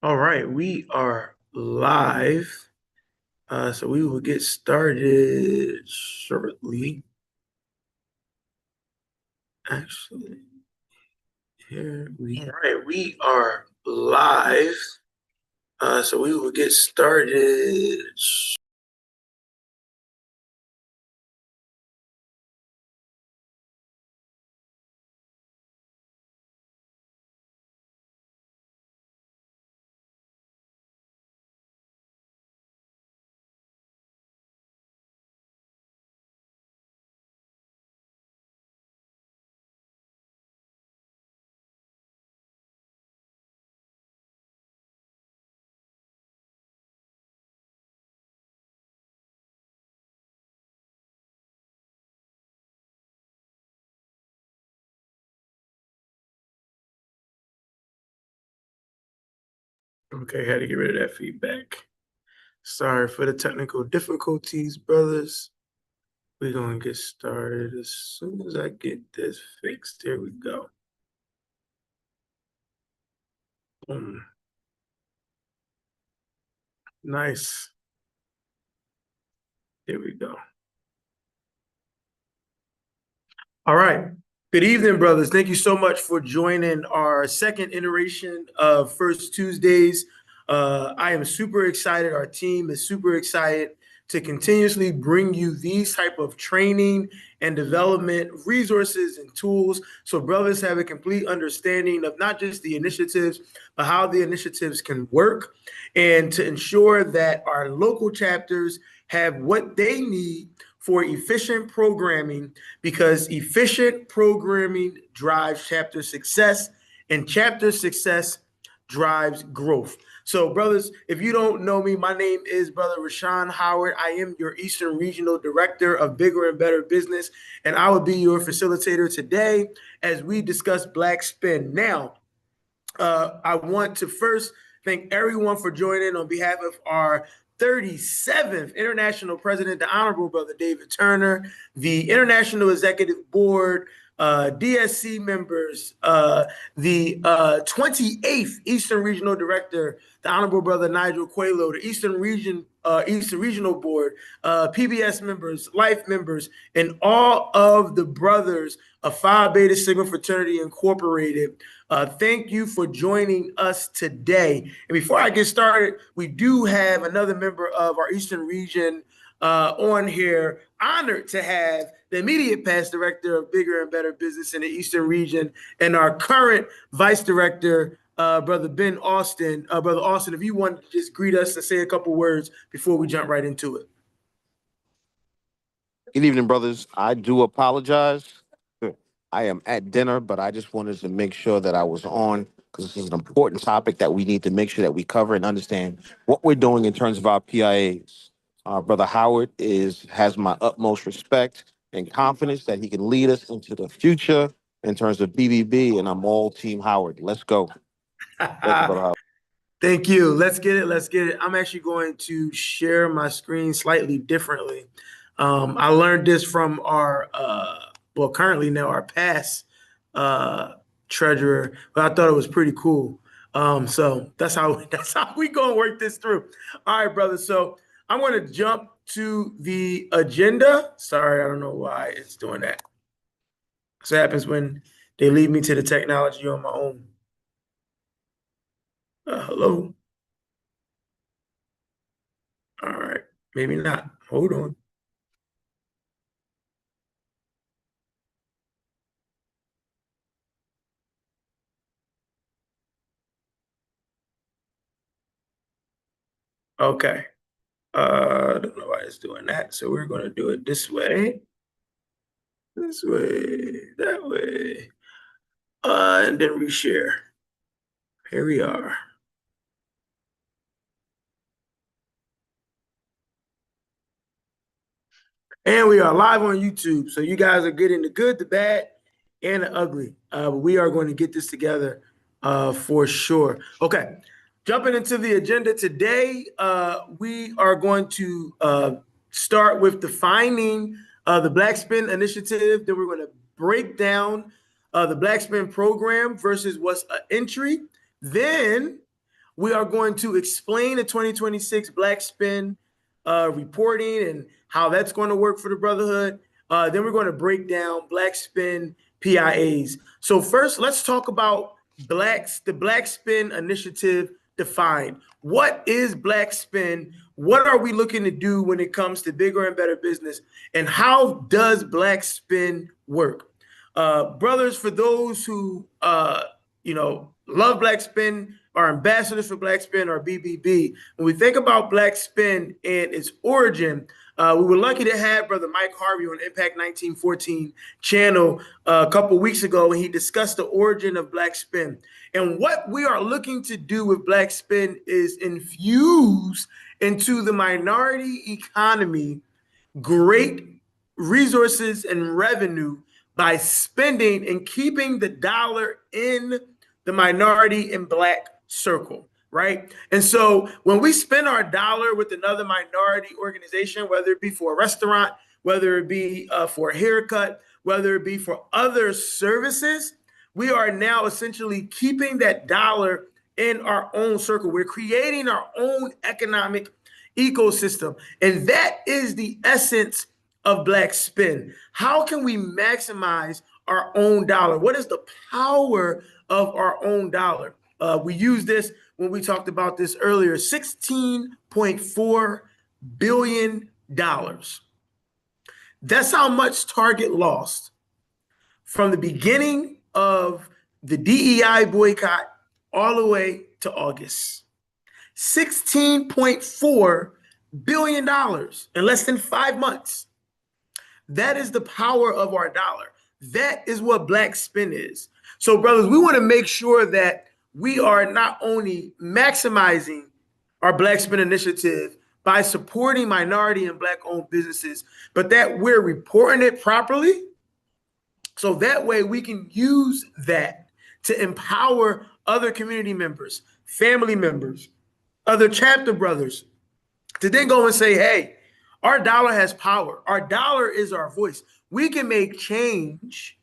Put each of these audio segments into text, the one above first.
All right, we are live. So we will get started shortly. Actually, all right, we are live. So we will get started. Okay, had to get rid of that feedback. Sorry for the technical difficulties, brothers. We're gonna get started as soon as I get this fixed. Here we go. Boom. Nice. Here we go. All right. Good evening, brothers. Thank you so much for joining our second iteration of First Tuesdays. I am super excited. Our team is super excited to continuously bring you these type of training and development resources and tools so brothers have a complete understanding of not just the initiatives, but how the initiatives can work and to ensure that our local chapters have what they need for efficient programming because efficient programming drives chapter success and chapter success drives growth. So, brothers, if you don't know me, my name is Brother Rashawn Howard. I am your Eastern Regional Director of Bigger and Better Business, and I will be your facilitator today as we discuss Black Spin. Now, I want to first thank everyone for joining on behalf of our 37th International President, the Honorable Brother David Turner, the International Executive Board, DSC members, the 28th Eastern Regional Director, the Honorable Brother Nigel Coelho, the Eastern Regional Board, PBS members, Life members, and all of the brothers of Phi Beta Sigma Fraternity Incorporated. Thank you for joining us today. And before I get started, we do have another member of our Eastern region on here. Honored to have the immediate past director of Bigger and Better Business in the Eastern region and our current vice director, Brother Ben Austin. Brother Austin, if you want to just greet us and say a couple words before we jump right into it. Good evening, brothers. I do apologize. I am at dinner, but I just wanted to make sure that I was on because this is an important topic that we need to make sure that we cover and understand what we're doing in terms of our PIAs. Brother Howard has my utmost respect and confidence that he can lead us into the future in terms of BBB, and I'm all Team Howard. Let's go. Thank you, Brother Howard. Thank you. Let's get it. Let's get it. I'm actually going to share my screen slightly differently. I learned this from our, well, currently now our past treasurer, but I thought it was pretty cool. So that's how we gonna work this through. All right, brother. So I'm gonna jump to the agenda. Sorry, I don't know why it's doing that. So it happens when they leave me to the technology on my own. Hello. All right. Maybe not. Hold on. Okay. I don't know why it's doing that. So we're going to do it this way, that way, and then reshare. Here we are. And we are live on YouTube. So you guys are getting the good, the bad, and the ugly. But we are going to get this together for sure. Okay. Jumping into the agenda today, we are going to start with defining the Black Spin Initiative. Then we're going to break down the Black Spin program versus what's an entry. Then We are going to explain the 2026 Black Spin reporting and how that's going to work for the Brotherhood. Then we're going to break down Black Spin PIAs. So first, let's talk about the Black Spin Initiative defined. What is Black Spin? What are we looking to do when it comes to bigger and better business? And how does Black Spin work? Brothers, for those who love Black Spin, are ambassadors for Black Spin or BBB, when we think about Black Spin and its origin, we were lucky to have Brother Mike Harvey on Impact 1914 channel a couple weeks ago, and he discussed the origin of Black Spin. And what we are looking to do with Black Spin is infuse into the minority economy great resources and revenue by spending and keeping the dollar in the minority and Black circle, right? And so when we spend our dollar with another minority organization, whether it be for a restaurant, whether it be for a haircut, whether it be for other services, we are now essentially keeping that dollar in our own circle. We're creating our own economic ecosystem. And that is the essence of Black Spin. How can we maximize our own dollar? What is the power of our own dollar? We used this when we talked about this earlier, $16.4 billion. That's how much Target lost from the beginning of the DEI boycott all the way to August. $16.4 billion in less than 5 months. That is the power of our dollar. That is what Black Spin is. So, brothers, we want to make sure that we are not only maximizing our Black Spin initiative by supporting minority and Black-owned businesses, but that we're reporting it properly. So that way we can use that to empower other community members, family members, other chapter brothers to then go and say, hey, our dollar has power. Our dollar is our voice. We can make change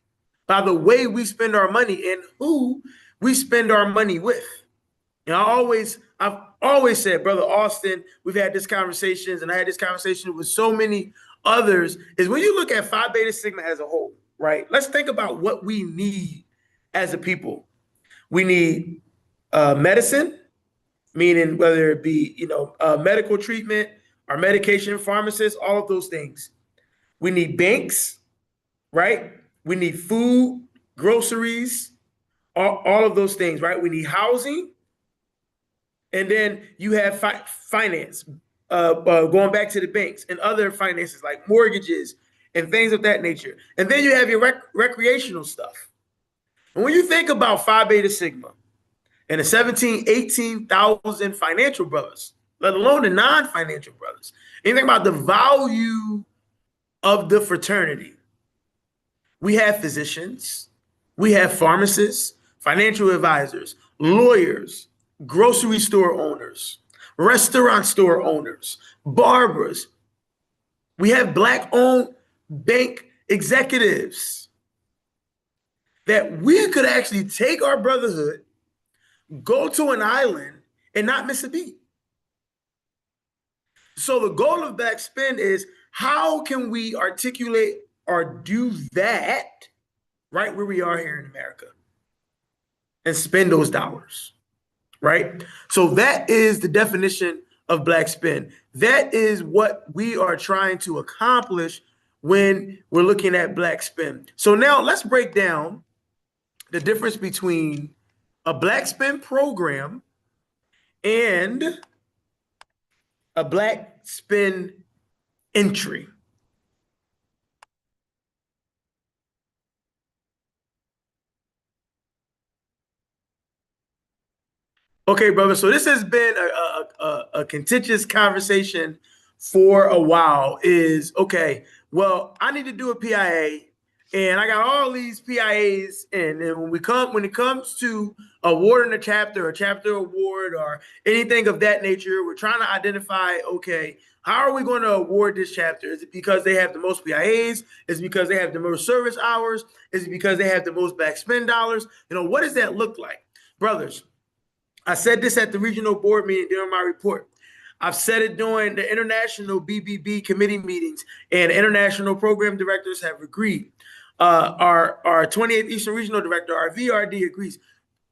by the way we spend our money and who we spend our money with. And I've always said, Brother Austin, we've had these conversations, and I had this conversation with so many others, is when you look at Phi Beta Sigma as a whole, right? Let's think about what we need as a people. We need medicine, meaning whether it be, medical treatment, our medication, pharmacists, all of those things. We need banks, right? We need food, groceries, all of those things, right? We need housing. And then you have finance, going back to the banks and other finances like mortgages and things of that nature. And then you have your recreational stuff. And when you think about Phi Beta Sigma and the 17, 18,000 financial brothers, let alone the non-financial brothers, and you think about the value of the fraternity, we have physicians, we have pharmacists, financial advisors, lawyers, grocery store owners, restaurant store owners, barbers. We have Black-owned bank executives that we could actually take our brotherhood, go to an island, and not miss a beat. So the goal of Black Spin is how can we articulate or do that right where we are here in America and spend those dollars, right? So that is the definition of Black Spin. That is what we are trying to accomplish when we're looking at Black Spin. So now let's break down the difference between a Black Spin program and a Black Spin entry. Okay, brother. So this has been a contentious conversation for a while. Is okay. Well, I need to do a PIA, and I got all these PIAs, and when it comes to awarding a chapter award, or anything of that nature, we're trying to identify, okay, how are we going to award this chapter? Is it because they have the most PIAs? Is it because they have the most service hours? Is it because they have the most Black Spin dollars? What does that look like, brothers? I said this at the regional board meeting during my report. I've said it during the international BBB committee meetings, and international program directors have agreed. Our 28th Eastern Regional Director, our VRD, agrees.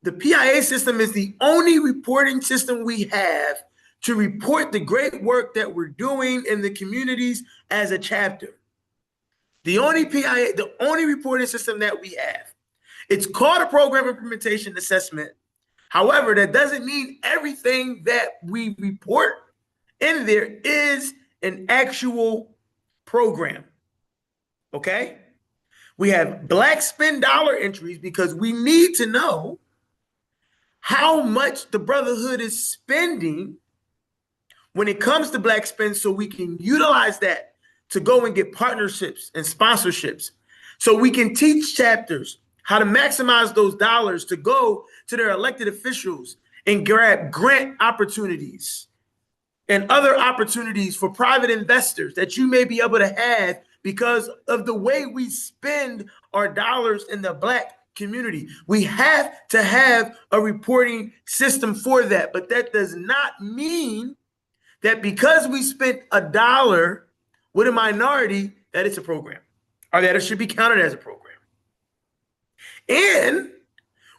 The PIA system is the only reporting system we have to report the great work that we're doing in the communities as a chapter. The only PIA, the only reporting system that we have. It's called a program implementation assessment. However, that doesn't mean everything that we report in there is an actual program. Okay? We have black spend dollar entries because we need to know how much the Brotherhood is spending when it comes to black spend so we can utilize that to go and get partnerships and sponsorships. So we can teach chapters how to maximize those dollars to go to their elected officials and grab grant opportunities and other opportunities for private investors that you may be able to have because of the way we spend our dollars in the black community. We have to have a reporting system for that, but that does not mean that because we spent a dollar with a minority, that it's a program or that it should be counted as a program. And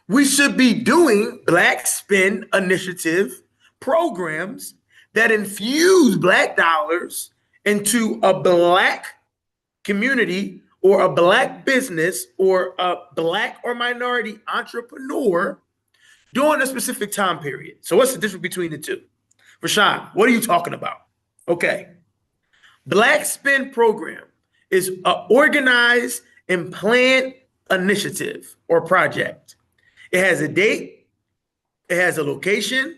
we should be doing Black Spend Initiative programs that infuse black dollars into a black community or a black business or a black or minority entrepreneur during a specific time period. So what's the difference between the two? Rashawn, what are you talking about? Okay. Black Spend Program is an organized and planned initiative or project. It has a date, it has a location,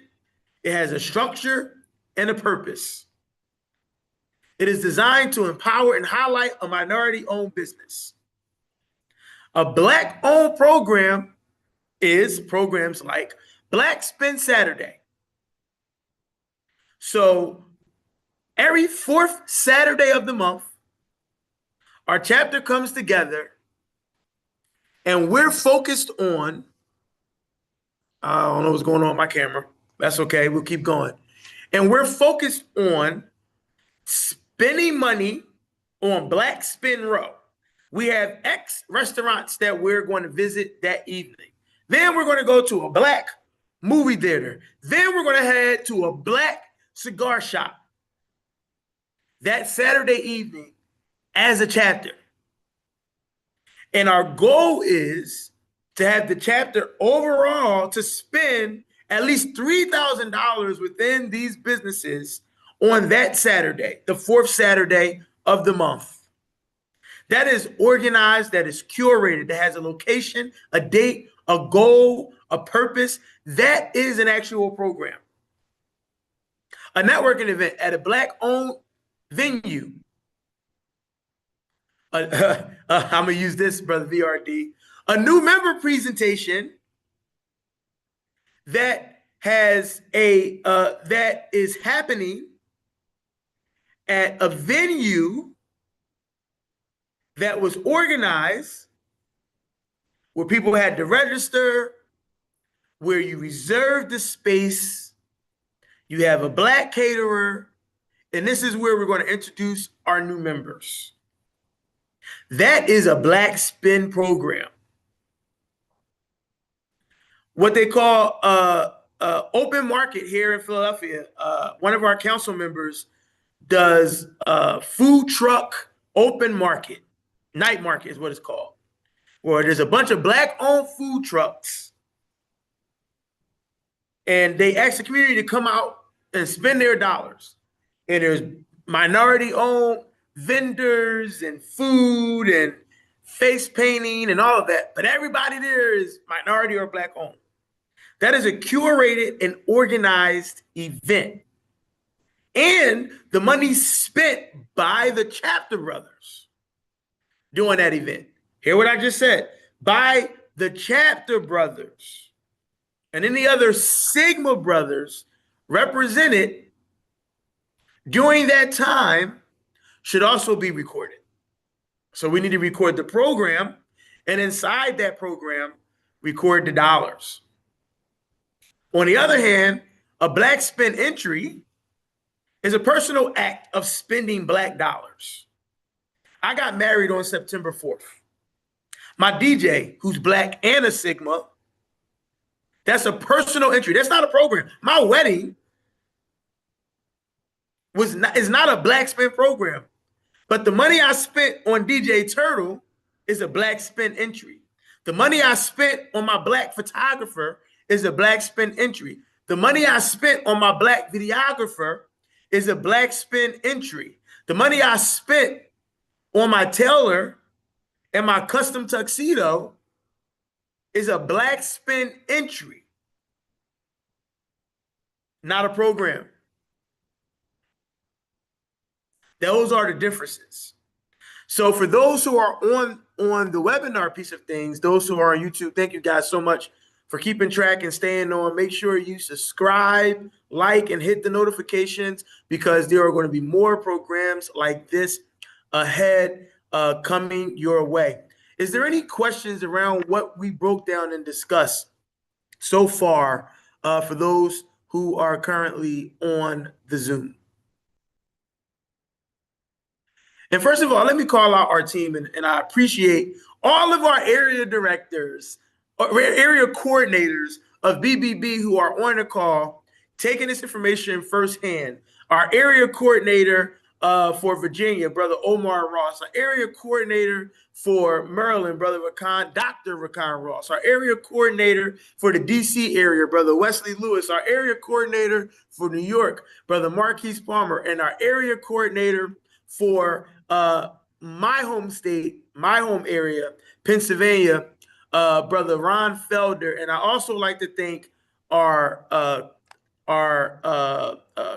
it has a structure and a purpose. It is designed to empower and highlight a minority-owned business. A Black-owned program is programs like Black Spend Saturday. So every fourth Saturday of the month, our chapter comes together and we're focused on, I don't know what's going on with my camera. That's okay, we'll keep going. And we're focused on spending money on Black Spend Row. We have X restaurants that we're going to visit that evening. Then we're going to go to a black movie theater. Then we're going to head to a black cigar shop that Saturday evening as a chapter. And our goal is to have the chapter overall to spend at least $3,000 within these businesses on that Saturday, the fourth Saturday of the month. That is organized, that is curated, that has a location, a date, a goal, a purpose. That is an actual program. A networking event at a Black-owned venue. I'm going to use this, Brother VRD. A new member presentation that has that is happening at a venue that was organized where people had to register, where you reserve the space, you have a black caterer, and this is where we're going to introduce our new members. That is a Black Spend program. What they call open market here in Philadelphia. One of our council members does food truck open market. Night market is what it's called. Where there's a bunch of Black-owned food trucks. And they ask the community to come out and spend their dollars. And there's minority-owned vendors and food and face painting and all of that. But everybody there is minority or Black-owned. That is a curated and organized event. And the money spent by the chapter brothers doing that event. Hear what I just said. By the chapter brothers and any other Sigma brothers represented during that time should also be recorded. So we need to record the program, and inside that program, record the dollars. On the other hand, a black spend entry is a personal act of spending black dollars. I got married on September 4th. My DJ, who's black and a Sigma, that's a personal entry. That's not a program. My wedding is not a black spend program. But the money I spent on DJ Turtle is a black spend entry. The money I spent on my black photographer is a black spend entry. The money I spent on my black videographer is a black spend entry. The money I spent on my tailor and my custom tuxedo is a black spend entry, not a program. Those are the differences. So for those who are on the webinar piece of things, those who are on YouTube, thank you guys so much for keeping track and staying on. Make sure you subscribe, like, and hit the notifications, because there are going to be more programs like this ahead coming your way. Is there any questions around what we broke down and discussed so far for those who are currently on the Zoom? And first of all, let me call out our team, and I appreciate all of our area directors, or area coordinators of BBB who are on the call, taking this information firsthand. Our area coordinator for Virginia, Brother Omar Ross. Our area coordinator for Maryland, Brother Dr. Rakan Ross. Our area coordinator for the DC area, Brother Wesley Lewis. Our area coordinator for New York, Brother Marquise Palmer. And our area coordinator for my home state, my home area, Pennsylvania, Brother Ron Felder. And I also like to thank our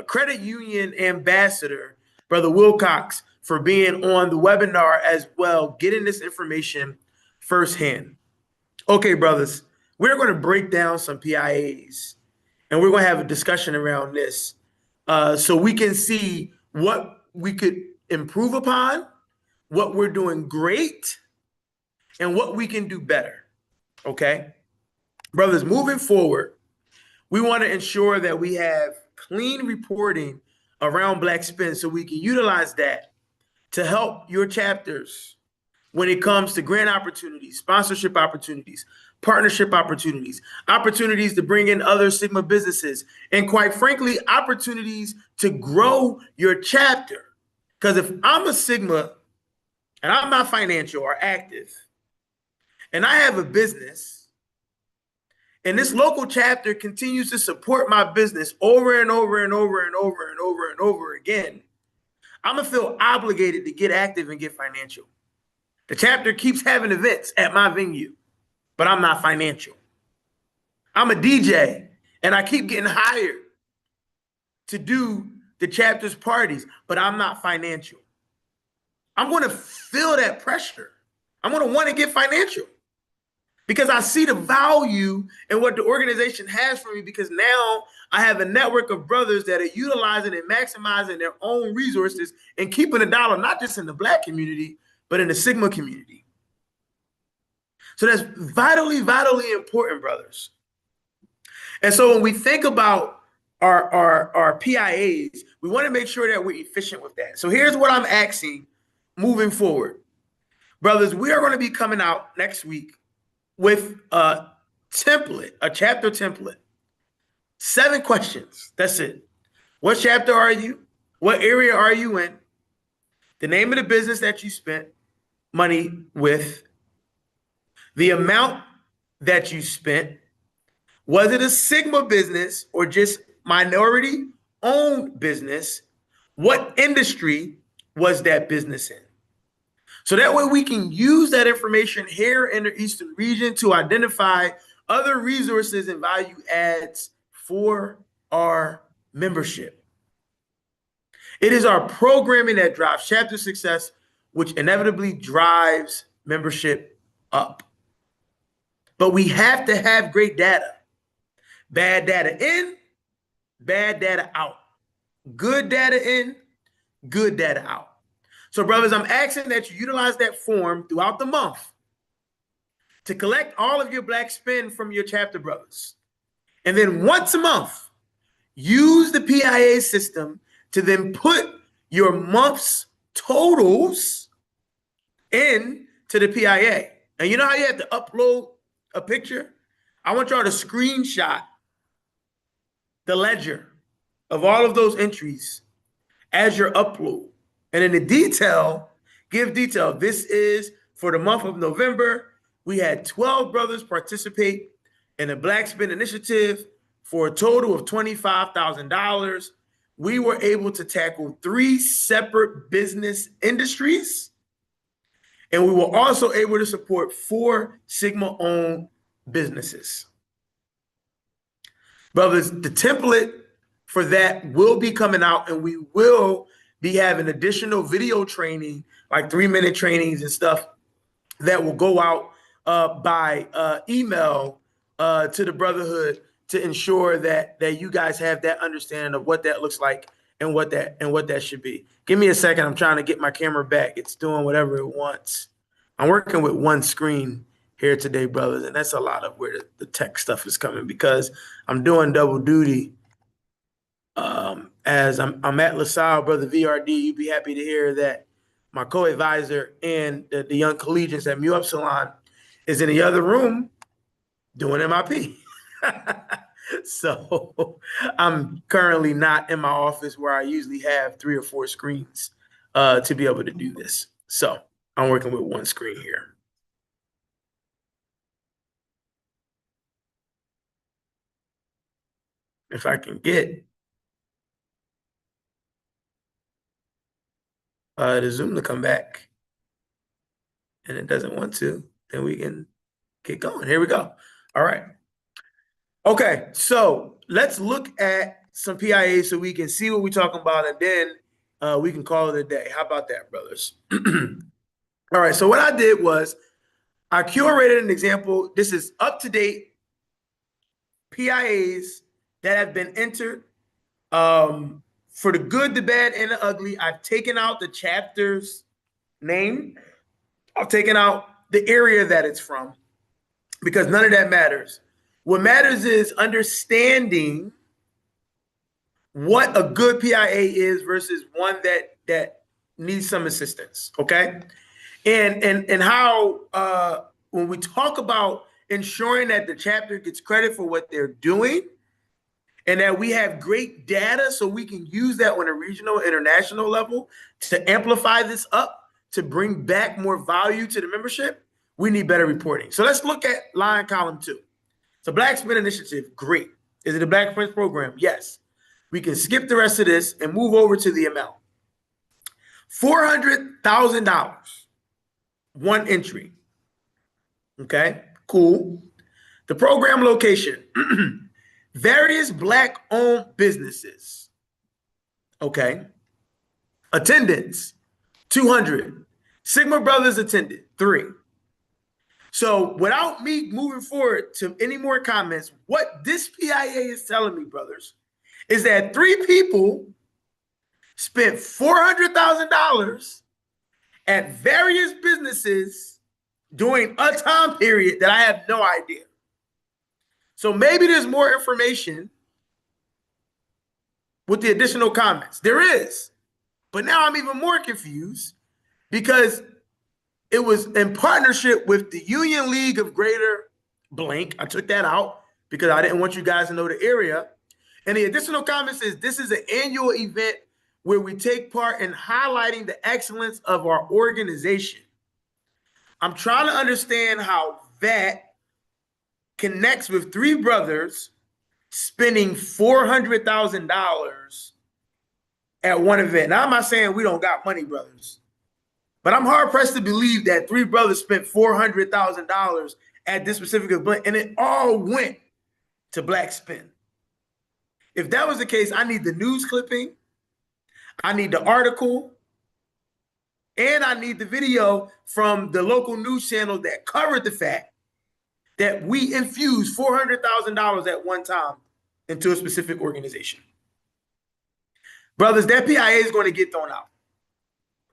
credit union ambassador, Brother Wilcox, for being on the webinar as well, getting this information firsthand. Okay, brothers, we're going to break down some PIAs, and we're going to have a discussion around this so we can see what we could improve upon, what we're doing great, and what we can do better. Okay, brothers, moving forward, we want to ensure that we have clean reporting around Black Spend so we can utilize that to help your chapters when it comes to grant opportunities, sponsorship opportunities, partnership opportunities, opportunities to bring in other Sigma businesses, and quite frankly, opportunities to grow your chapter. Because if I'm a Sigma and I'm not financial or active, and I have a business, and this local chapter continues to support my business over and over and over and over and over and over again, I'm gonna feel obligated to get active and get financial. The chapter keeps having events at my venue, but I'm not financial. I'm a DJ, and I keep getting hired to do the chapter's parties, but I'm not financial. I'm going to feel that pressure. I'm going to want to get financial because I see the value in what the organization has for me, because now I have a network of brothers that are utilizing and maximizing their own resources and keeping the dollar, not just in the Black community, but in the Sigma community. So that's vitally, vitally important, brothers. And so when we think about our PIAs, we want to make sure that we're efficient with that. So here's what I'm asking moving forward. Brothers, we are going to be coming out next week with a template, a chapter template. 7 questions. That's it. What chapter are you? What area are you in? The name of the business that you spent money with. The amount that you spent. Was it a Sigma business or just minority-owned business? What industry was that business in? So that way we can use that information here in the Eastern region to identify other resources and value adds for our membership. It is our programming that drives chapter success, which inevitably drives membership up. But we have to have great data. Bad data in, bad data out. Good data in, good data out. So, brothers, I'm asking that you utilize that form throughout the month to collect all of your Black spend from your chapter brothers. And then once a month, use the PIA system to then put your month's totals in to the PIA. And you know how you have to upload a picture? I want y'all to screenshot the ledger of all of those entries as your upload. And in the detail, give detail. This is for the month of November. We had 12 brothers participate in the Black Spin Initiative for a total of $25,000. We were able to tackle 3 separate business industries. And we were also able to support 4 Sigma-owned businesses. Brothers, the template for that will be coming out, and we will be having additional video training, like 3-minute trainings and stuff that will go out by email to the brotherhood to ensure that you guys have that understanding of what that looks like and what that should be. Give me a second. I'm trying to get my camera back. It's doing whatever it wants. I'm working with one screen here today, brothers, and that's a lot of where the tech stuff is coming, because I'm doing double duty. As I'm at LaSalle, brother VRD, you'd be happy to hear that my co-advisor and the young collegians at Mu Upsilon is in the other room doing MIP. So I'm currently not in my office where I usually have 3 or 4 screens to be able to do this. So I'm working with one screen here. If I can get the Zoom to come back, and it doesn't want to, then we can get going. Here we go. All right. Okay, so let's look at some PIA so we can see what we're talking about, and then we can call it a day. How about that, brothers? All right, so what I did was I curated an example. This is up-to-date PIAs that have been entered. For the good, the bad, and the ugly, I've taken out the chapter's name. I've taken out the area that it's from, because none of that matters. What matters is understanding what a good PIA is versus one that needs some assistance, okay? And how when we talk about ensuring that the chapter gets credit for what they're doing, and that we have great data so we can use that on a regional, international level to amplify this up, to bring back more value to the membership, we need better reporting. So let's look at line column 2. So Black Spin Initiative, great. Is it a Black Prince program? Yes. We can skip the rest of this and move over to the amount. $400,000, one entry. Okay, cool. The program location, various Black-owned businesses. Okay. Attendance, 200. Sigma Brothers attended, 3. So without me moving forward to any more comments, what this PIA is telling me, brothers, is that 3 people spent $400,000 at various businesses during a time period that I have no idea. So maybe there's more information with the additional comments. There is. But now I'm even more confused, because it was in partnership with the Union League of Greater Blank. I took that out because I didn't want you guys to know the area. And the additional comment says this is an annual event where we take part in highlighting the excellence of our organization. I'm trying to understand how that connects with 3 brothers spending $400,000 at one event. Now, I'm not saying we don't got money, brothers, but I'm hard pressed to believe that 3 brothers spent $400,000 at this specific event, and it all went to Black Spin. If that was the case, I need the news clipping, I need the article, and I need the video from the local news channel that covered the fact that we infused $400,000 at one time into a specific organization. Brothers, that PIA is going to get thrown out.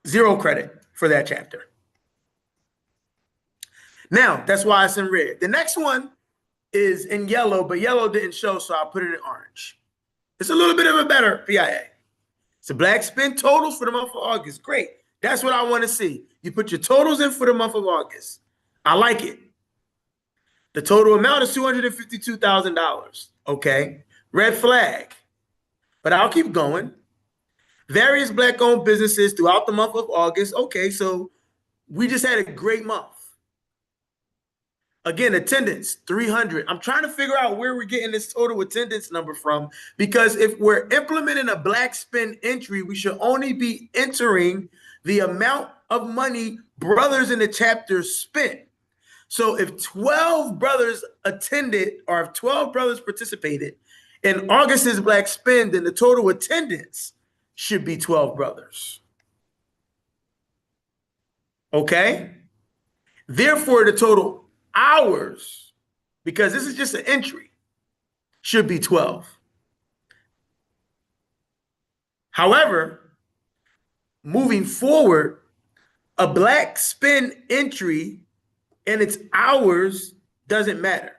0 credit for that chapter. Now, that's why it's in red. The next one is in yellow, but yellow didn't show, so I'll put it in orange. It's a little bit of a better PIA. It's a black spin totals for the month of August. Great. That's what I want to see. You put your totals in for the month of August. I like it. The total amount is $252,000. Okay. Red flag. But I'll keep going. Various black-owned businesses throughout the month of August. Okay, so we just had a great month. Again, attendance, 300. I'm trying to figure out where we're getting this total attendance number from, because if we're implementing a black spin entry, we should only be entering the amount of money brothers in the chapter spent. So if 12 brothers attended, or if 12 brothers participated in August's black spin, then the total attendance should be 12 brothers. Okay? Therefore, the total hours, because this is just an entry, should be 12. However, moving forward, a black spin entry and its hours doesn't matter.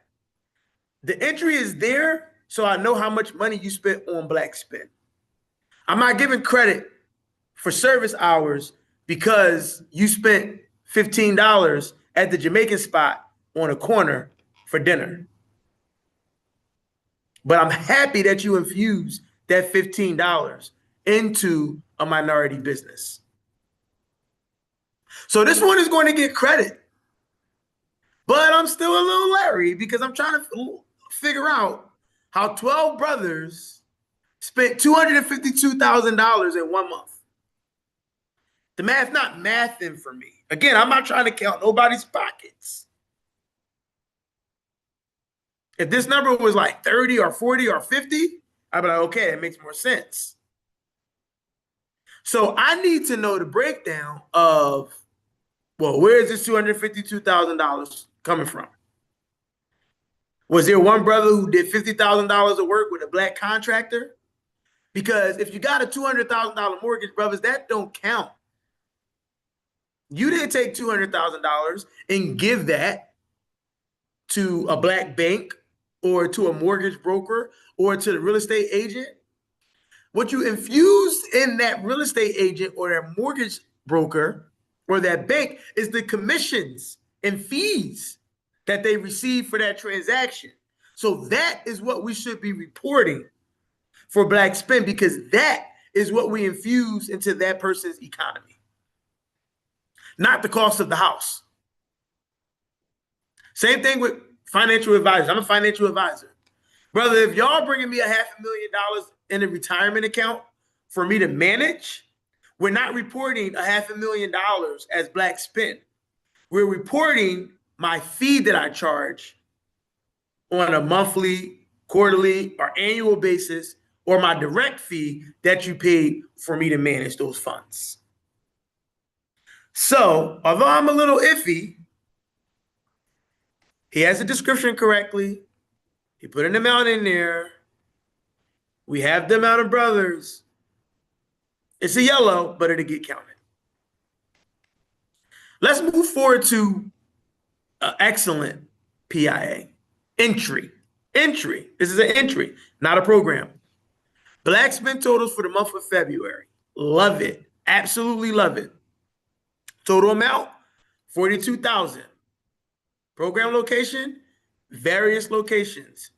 The entry is there, so I know how much money you spent on black spin. I'm not giving credit for service hours because you spent $15 at the Jamaican spot on a corner for dinner. But I'm happy that you infused that $15 into a minority business. So this one is going to get credit. But I'm still a little leery because I'm trying to figure out how 12 brothers spent $252,000 in 1 month. The math not mathing for me. Again, I'm not trying to count nobody's pockets. If this number was like 30 or 40 or 50, I'd be like, okay, it makes more sense. So I need to know the breakdown of, well, where is this $252,000 coming from? Was there one brother who did $50,000 of work with a black contractor? Because if you got a $200,000 mortgage, brothers, that don't count. You didn't take $200,000 and give that to a black bank or to a mortgage broker or to the real estate agent. What you infused in that real estate agent or that mortgage broker or that bank is the commissions and fees that they receive for that transaction. So that is what we should be reporting for black spin, because that is what we infuse into that person's economy, not the cost of the house. Same thing with financial advisors. I'm a financial advisor. Brother, if y'all bringing me $500,000 in a retirement account for me to manage, we're not reporting $500,000 as black spin. We're reporting my fee that I charge on a monthly, quarterly, or annual basis, or my direct fee that you paid for me to manage those funds. So, although I'm a little iffy, he has the description correctly. He put an amount in there. We have the amount of brothers. It's a yellow, but it'll get counted. Let's move forward to an excellent PIA. Entry. Entry. This is an entry, not a program. Black spin totals for the month of February. Love it. Absolutely love it. Total amount, $42,000. Program location, various locations.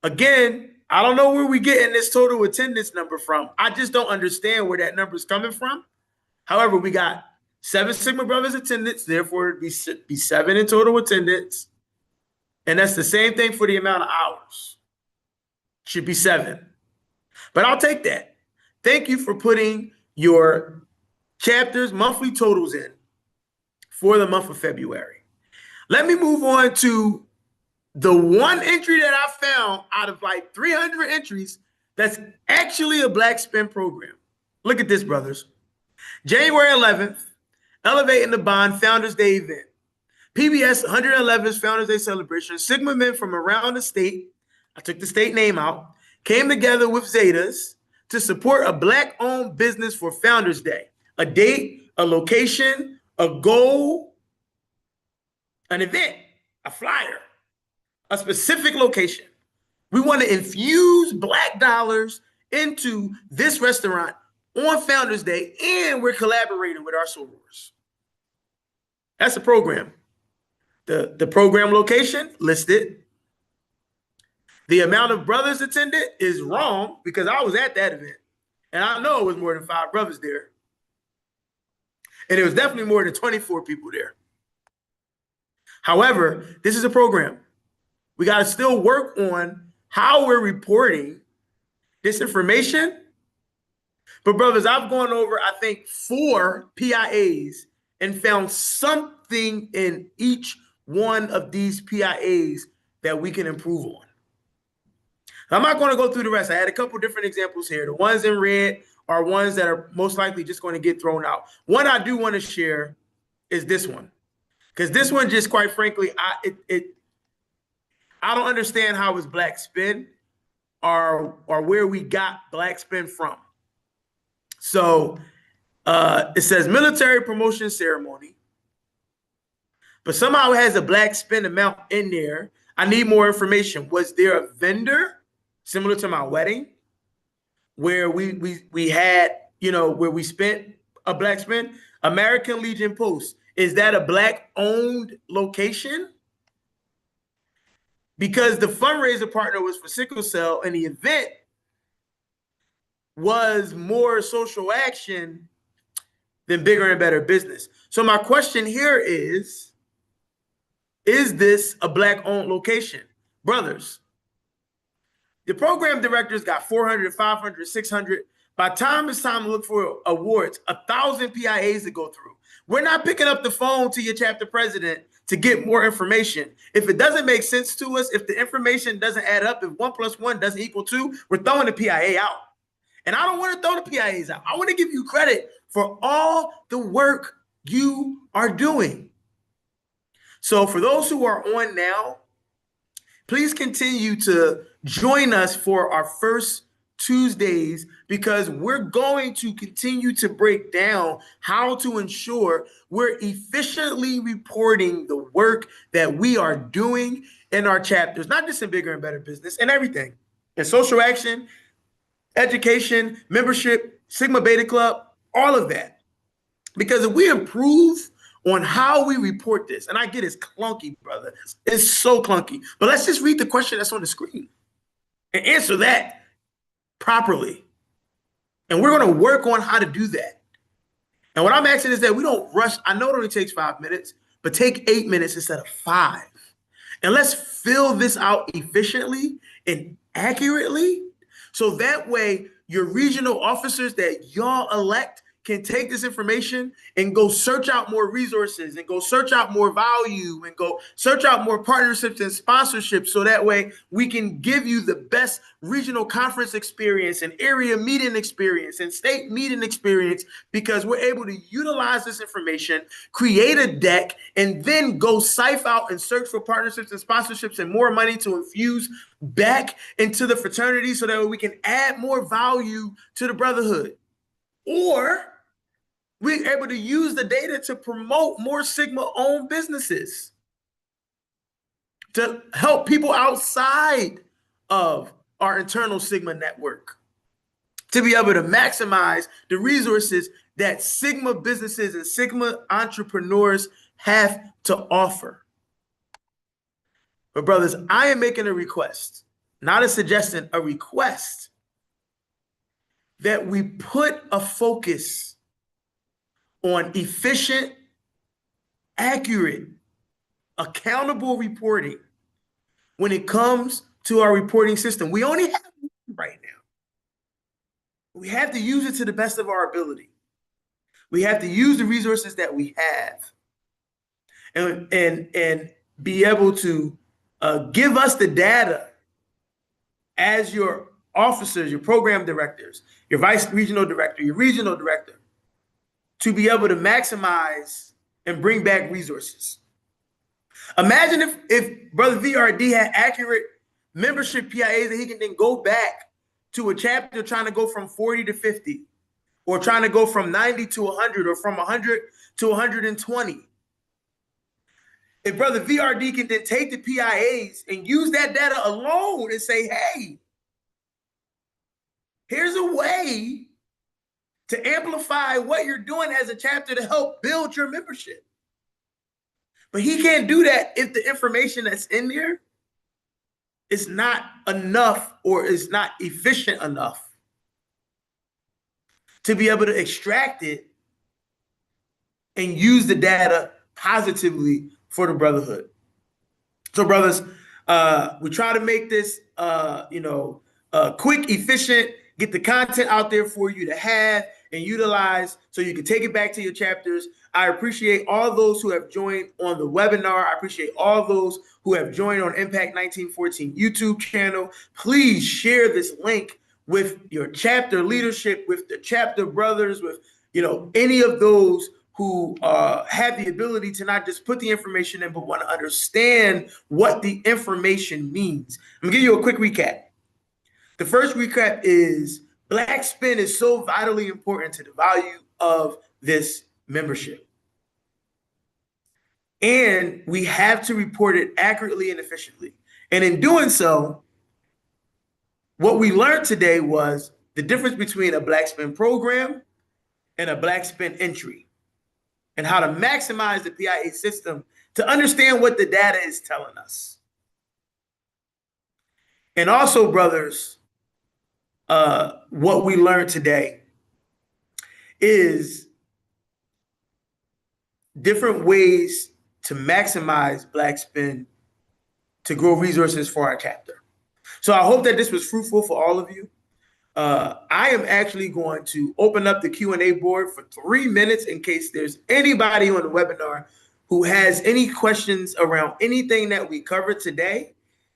Again, I don't know where we're getting this total attendance number from. I just don't understand where that number is coming from. However, we got 7 Sigma Brothers attendance, therefore it'd be 7 in total attendance. And that's the same thing for the amount of hours. Should be 7. But I'll take that. Thank you for putting your chapters, monthly totals in for the month of February. Let me move on to the one entry that I found out of like 300 entries that's actually a black spin program. Look at this, brothers. January 11th, Elevating the Bond Founders Day event. PBS 111th Founders Day celebration. Sigma men from around the state, I took the state name out, came together with Zetas to support a black-owned business for Founders Day. A date, a location, a goal, an event, a flyer, a specific location. We want to infuse Black dollars into this restaurant on Founders Day, and we're collaborating with our sorors. That's the program. The program location listed. The amount of brothers attended is wrong because I was at that event, and I know it was more than 5 brothers there. And it was definitely more than 24 people there. However, this is a program. We got to still work on how we're reporting this information. But brothers, I've gone over, I think, 4 PIAs and found something in each one of these PIAs that we can improve on. I'm not going to go through the rest. I had a couple different examples here. The ones in red are ones that are most likely just going to get thrown out. One I do want to share is this one, because this one, just quite frankly, I don't understand how it's Black spin or where we got Black spin from. So it says military promotion ceremony, but somehow it has a Black spin amount in there. I need more information. Was there a vendor similar to my wedding where we had, where we spent a Black spin? American Legion Post, is that a Black owned location? Because the fundraiser partner was for sickle cell and the event was more social action than bigger and better business. So my question here is this a Black owned location? Brothers, the program directors got 400, 500, 600. By the time it's time to look for awards, 1,000 PIAs to go through. We're not picking up the phone to your chapter president to get more information. If it doesn't make sense to us, if the information doesn't add up, if 1 + 1 doesn't equal 2, we're throwing the PIA out. And I don't want to throw the PIAs out. I want to give you credit for all the work you are doing. So for those who are on now, please continue to join us for our first Tuesdays, because we're going to continue to break down how to ensure we're efficiently reporting the work that we are doing in our chapters, not just in bigger and better business, and everything, in social action, education, membership, Sigma Beta Club, all of that. Because if we improve on how we report this, and I get it's clunky, brother. It's so clunky. But let's just read the question that's on the screen and answer that properly. And we're going to work on how to do that. And what I'm asking is that we don't rush. I know it only takes 5 minutes, but take 8 minutes instead of 5. And let's fill this out efficiently and accurately, so that way your regional officers that y'all elect can take this information and go search out more resources and go search out more value and go search out more partnerships and sponsorships, so that way we can give you the best regional conference experience and area meeting experience and state meeting experience, because we're able to utilize this information, create a deck, and then go sift out and search for partnerships and sponsorships and more money to infuse back into the fraternity, so that way we can add more value to the brotherhood. Or we're able to use the data to promote more Sigma-owned businesses, to help people outside of our internal Sigma network, to be able to maximize the resources that Sigma businesses and Sigma entrepreneurs have to offer. But brothers, I am making a request, not a suggestion, a request, that we put a focus on efficient, accurate, accountable reporting when it comes to our reporting system. We only have one right now. We have to use it to the best of our ability. We have to use the resources that we have and be able to give us the data as your officers, your program directors, your vice regional director, your regional director, to be able to maximize and bring back resources. Imagine if Brother VRD had accurate membership PIAs that he can then go back to a chapter trying to go from 40 to 50, or trying to go from 90 to 100, or from 100 to 120. if Brother VRD can then take the PIAs and use that data alone and say, hey, here's a way to amplify what you're doing as a chapter to help build your membership. But he can't do that if the information that's in there is not enough or is not efficient enough to be able to extract it and use the data positively for the brotherhood. So, brothers, we try to make this, quick, efficient, get the content out there for you to have and utilize so you can take it back to your chapters. I appreciate all those who have joined on the webinar. I appreciate all those who have joined on Impact 1914 YouTube channel. Please share this link with your chapter leadership, with the chapter brothers, with any of those who have the ability to not just put the information in, but want to understand what the information means. I'm gonna give you a quick recap. The first recap is Black Spin is so vitally important to the value of this membership. And we have to report it accurately and efficiently. And in doing so, what we learned today was the difference between a Black Spin program and a Black Spin entry, and how to maximize the PIA system to understand what the data is telling us. And also, brothers, what we learned today is different ways to maximize Black Spin to grow resources for our chapter. So I hope that this was fruitful for all of you. I am actually going to open up the Q&A board for 3 minutes in case there's anybody on the webinar who has any questions around anything that we covered today,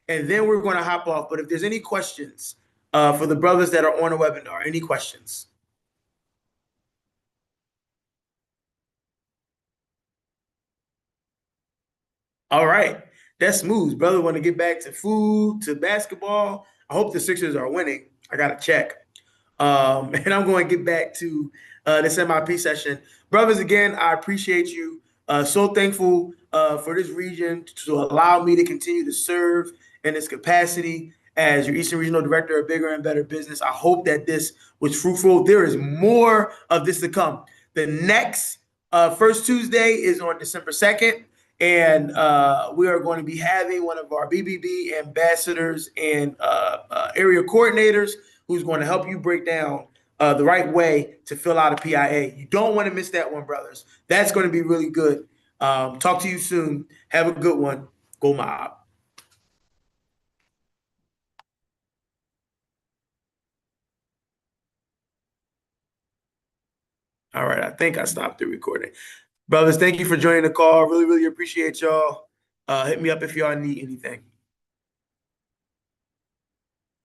and then we're going to hop off. But if there's any questions for the brothers that are on the webinar, any questions? All right, that's smooth. Brother want to get back to food, to basketball. I hope the Sixers are winning. I got to check. And I'm going to get back to this MIP session. Brothers, again, I appreciate you. So thankful for this region to allow me to continue to serve in this capacity as your Eastern Regional Director of Bigger and Better Business. I hope that this was fruitful. There is more of this to come. The next First Tuesday is on December 2nd. And we are going to be having one of our BBB ambassadors and area coordinators who's going to help you break down the right way to fill out a PIA. You don't want to miss that one, brothers. That's going to be really good. Talk to you soon. Have a good one. Go Mob. All right, I think I stopped the recording. Brothers, thank you for joining the call. Really, really appreciate y'all. Hit me up if y'all need anything.